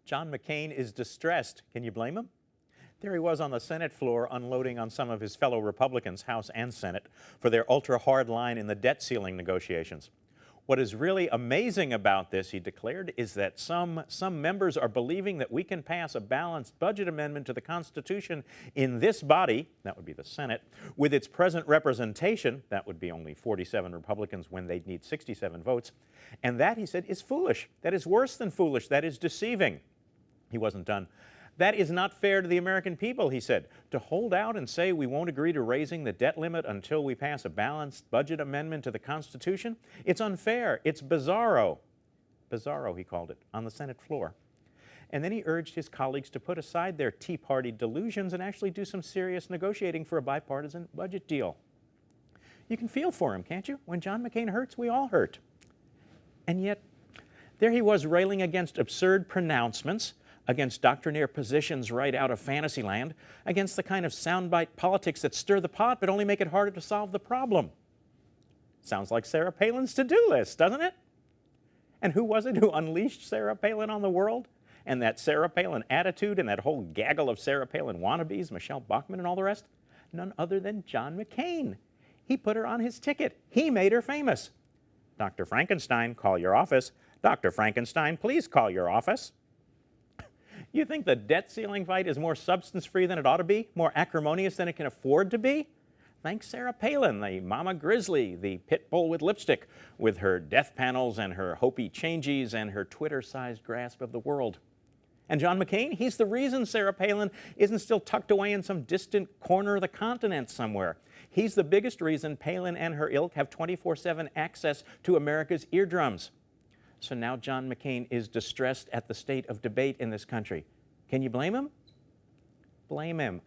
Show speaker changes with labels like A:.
A: John McCain is distressed. Can you blame him? There he was on the Senate floor unloading on some of his fellow Republicans, House and Senate, for their ultra-hard line in the debt ceiling negotiations. What is really amazing about this, he declared, is that some members are believing that we can pass a balanced budget amendment to the Constitution in this body, that would be the Senate, with its present representation, that would be only 47 Republicans when they'd need 67 votes, and that, he said, is foolish. That is worse than foolish. That is deceiving. He wasn't done. That is not fair to the American people, he said. To hold out and say we won't agree to raising the debt limit until we pass a balanced budget amendment to the Constitution, it's unfair. It's bizarro. Bizarro, he called it, on the Senate floor. And then he urged his colleagues to put aside their Tea Party delusions and actually do some serious negotiating for a bipartisan budget deal. You can feel for him, can't you? When John McCain hurts, we all hurt. And yet, there he was railing against absurd pronouncements, against doctrinaire positions right out of Fantasyland, against the kind of soundbite politics that stir the pot but only make it harder to solve the problem. Sounds like Sarah Palin's to-do list, doesn't it? And who was it who unleashed Sarah Palin on the world? And that Sarah Palin attitude and that whole gaggle of Sarah Palin wannabes, Michelle Bachmann and all the rest? None other than John McCain. He put her on his ticket. He made her famous. Dr. Frankenstein, call your office. Dr. Frankenstein, please call your office. You think the debt ceiling fight is more substance-free than it ought to be? More acrimonious than it can afford to be? Thanks Sarah Palin, the mama grizzly, the pit bull with lipstick, with her death panels and her Hopi changes and her Twitter-sized grasp of the world. And John McCain, he's the reason Sarah Palin isn't still tucked away in some distant corner of the continent somewhere. He's the biggest reason Palin and her ilk have 24/7 access to America's eardrums. So now John McCain is distressed at the state of debate in this country. Can you blame him? Blame him.